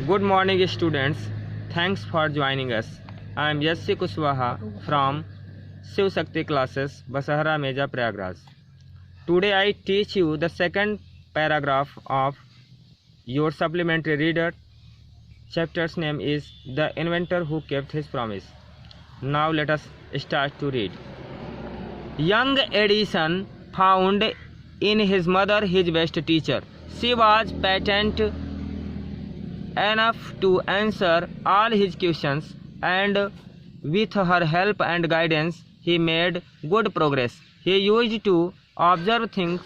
Good morning, students. Thanks for joining us. I am Yassi Kushwaha from Shiv Shakti classes, Basahara Meja, Prayagraj. Today I teach you the second paragraph of your supplementary reader. Chapter's name is The Inventor Who Kept His Promise. Now let us start to read. Young Edison found in his mother his best teacher. She was patent enough to answer all his questions, and with her help and guidance he made good progress. He used to observe things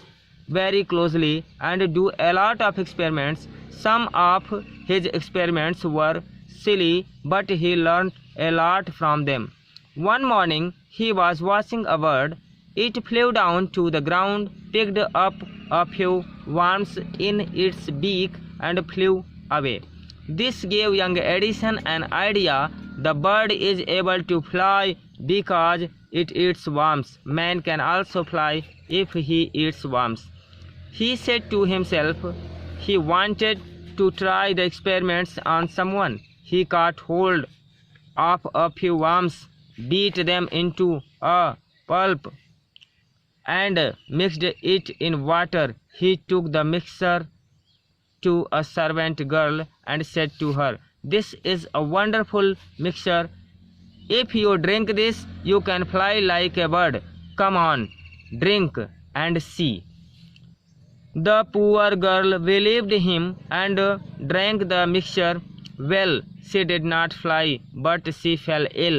very closely and do a lot of experiments. Some of his experiments were silly, but he learned a lot from them. One morning he was watching a bird. It flew down to the ground, picked up a few worms in its beak, and flew away. This gave young Edison an idea. The bird is able to fly because it eats worms. Man can also fly if he eats worms. He said to himself. He wanted to try the experiments on someone. He caught hold of a few worms, beat them into a pulp, and mixed it in water. He took the mixture to a servant girl and said to her, "This is a wonderful mixture. If you drink this, you can fly like a bird. Come on, drink and see." The poor girl believed him and drank the mixture. Well, she did not fly, but she fell ill.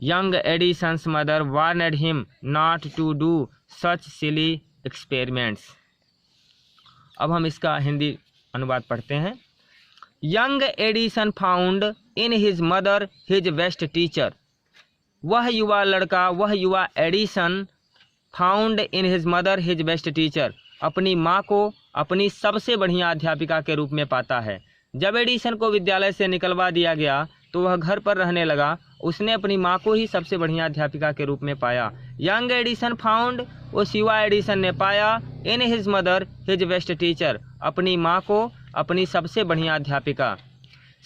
Young Edison's mother warned him not to do such silly experiments. अब हम इसका हिंदी अनुवाद पढ़ते हैं. Young Edison found in his mother his best teacher. वह युवा लड़का, वह युवा Edison found in his mother his best teacher, अपनी माँ को अपनी सबसे बढ़िया अध्यापिका के रूप में पाता है. जब एडिसन को विद्यालय से निकलवा दिया गया तो वह घर पर रहने लगा. उसने अपनी माँ को ही सबसे बढ़िया अध्यापिका के रूप में पाया. यंग एडिसन फाउंड, उस युवा एडिसन ने पाया, in his mother his best teacher, अपनी माँ को अपनी सबसे बढ़िया अध्यापिका.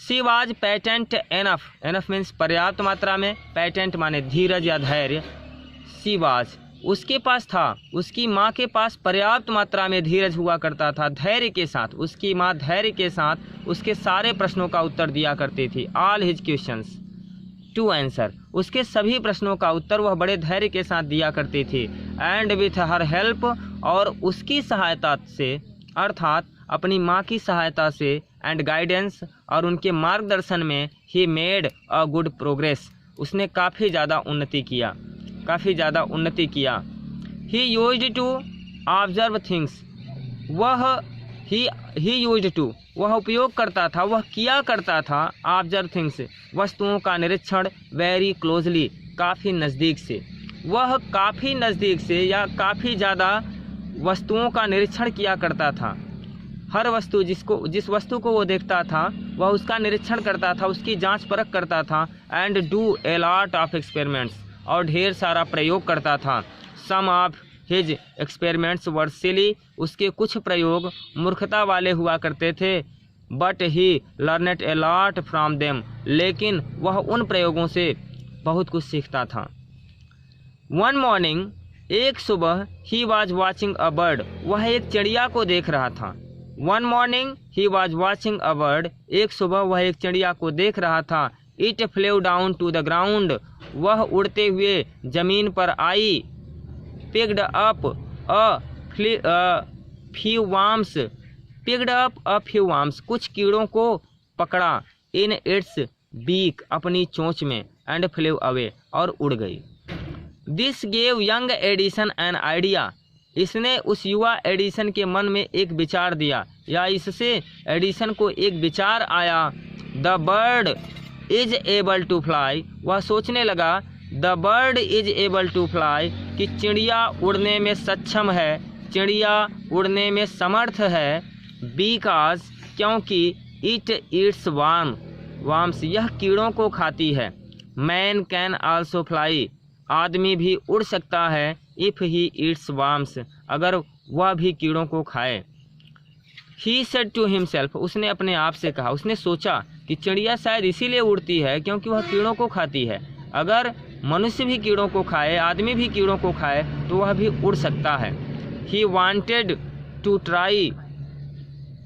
She was patent enough. Enough means पर्याप्त मात्रा में, पेटेंट माने धीरज या धैर्य. शी वाज, उसके पास था, उसकी माँ के पास पर्याप्त मात्रा में धीरज हुआ करता था. धैर्य के साथ, उसकी माँ धैर्य के साथ उसके सारे प्रश्नों का उत्तर दिया करती थी. All his questions to answer, उसके सभी प्रश्नों का उत्तर वह बड़े धैर्य के साथ दिया करती थी. एंड विथ हर हेल्प, और उसकी सहायता से, अर्थात अपनी माँ की सहायता से, एंड गाइडेंस, और उनके मार्गदर्शन में, he made a good progress, उसने काफ़ी ज़्यादा उन्नति किया. He used to observe things, he used to, वह उपयोग करता था, वह किया करता था, ऑब्जर्व थिंग्स, वस्तुओं का निरीक्षण, वेरी क्लोजली, काफ़ी नज़दीक से. वह काफ़ी नज़दीक से या काफ़ी ज़्यादा वस्तुओं का निरीक्षण किया करता था. हर वस्तु जिस वस्तु को वो देखता था वह उसका निरीक्षण करता था, उसकी जांच परख करता था. And do a lot of experiments, और ढेर सारा प्रयोग करता था. सम ऑफ हिज एक्सपेरिमेंट्स वर सिली, उसके कुछ प्रयोग मूर्खता वाले हुआ करते थे. But he learned a lot from them, लेकिन वह उन प्रयोगों से बहुत कुछ सीखता था. वन मॉर्निंग, एक सुबह, he was watching a bird, वह एक चिड़िया को देख रहा था. One morning he was watching a bird, एक सुबह वह एक चिड़िया को देख रहा था. It flew down to the ground, वह उड़ते हुए जमीन पर आई. Picked up a few worms, picked up a few worms, कुछ कीड़ों को पकड़ा. इन इट्स बीक, अपनी चोंच में. एंड फ्लेव अवे, और उड़ गई. This gave young Edison an idea, इसने उस युवा एडिसन के मन में एक विचार दिया, या इससे एडिसन को एक विचार आया. The bird is able to fly, वह सोचने लगा, the bird is able to fly, कि चिड़िया उड़ने में सक्षम है, चिड़िया उड़ने में समर्थ है. बिकॉज, क्योंकि, इट ईट्स वर्म्स, यह कीड़ों को खाती है. मैन कैन आल्सो फ्लाई, आदमी भी उड़ सकता है. इफ़ ही ईट्स वर्म्स, अगर वह भी कीड़ों को खाए. ही सेड टू हिमसेल्फ, उसने अपने आप से कहा, उसने सोचा कि चिड़िया शायद इसीलिए उड़ती है क्योंकि वह कीड़ों को खाती है। अगर मनुष्य भी कीड़ों को खाए, आदमी भी कीड़ों को खाए, तो वह भी उड़ सकता है। He wanted to try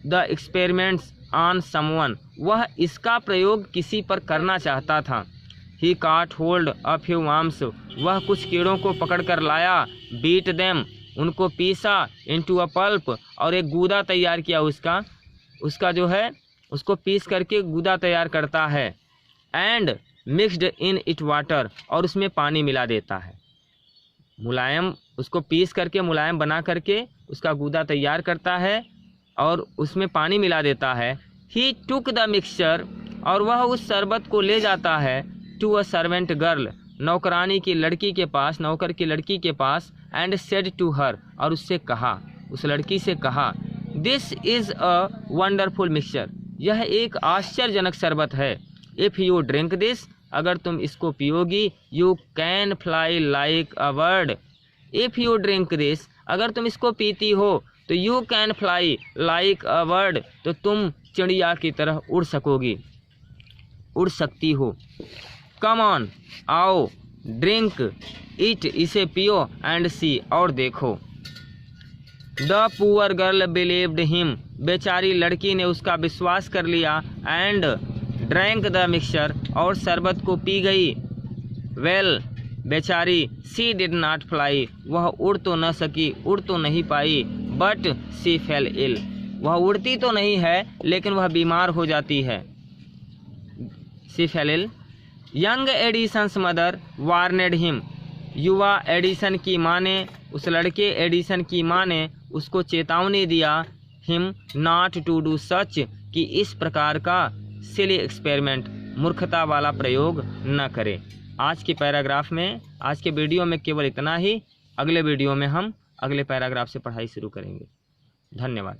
the experiments on someone, वह इसका प्रयोग किसी पर करना चाहता था। ही काट होल्ड अ फ्यू वर्म्स, वह कुछ कीड़ों को पकड़ कर लाया। बीट देम, उनको पीसा। इनटू अ पल्प, और एक गूदा तैयार किया उसका जो है उसको पीस करके गूदा तैयार करता है। And mixed in it water, और उसमें पानी मिला देता है। मुलायम, उसको पीस करके मुलायम बना करके उसका गूदा तैयार करता है और उसमें पानी मिला देता है। ही टुक द मिक्सचर, और वह उस शरबत को ले जाता है टू अ सर्वेंट गर्ल, नौकरानी की लड़की के पास, नौकर की लड़की के पास। एंड सेड टू हर, और उससे कहा, उस लड़की से कहा, this is a wonderful mixture, यह एक आश्चर्यजनक शरबत है। इफ़ यू ड्रिंक दिस, अगर तुम इसको पियोगी, you can fly like a bird. If you drink this, अगर तुम इसको पीती हो तो you can fly like a bird, तो तुम चिड़िया की तरह उड़ सकती हो। कम ऑन, आओ, ड्रिंक इट, इसे पियो। एंड सी, और देखो। The poor girl believed him, बेचारी लड़की ने उसका विश्वास कर लिया। एंड ड्रैंक द मिक्सचर, और शरबत को पी गई। वेल, बेचारी, सी डिड नॉट फ्लाई, वह उड़ तो न सकी, उड़ तो नहीं पाई। बट सी फेल इल, वह उड़ती तो नहीं है लेकिन वह बीमार हो जाती है। She fell ill. Young Edison's mother warned him, युवा एडिसन की माँ ने, उस लड़के एडिसन की माँ ने उसको चेतावनी दिया। Him not to do such, कि इस प्रकार का सिली एक्सपेरिमेंट, मूर्खता वाला प्रयोग न करे। आज के पैराग्राफ में, आज के वीडियो में केवल इतना ही। अगले वीडियो में हम अगले पैराग्राफ से पढ़ाई शुरू करेंगे। धन्यवाद।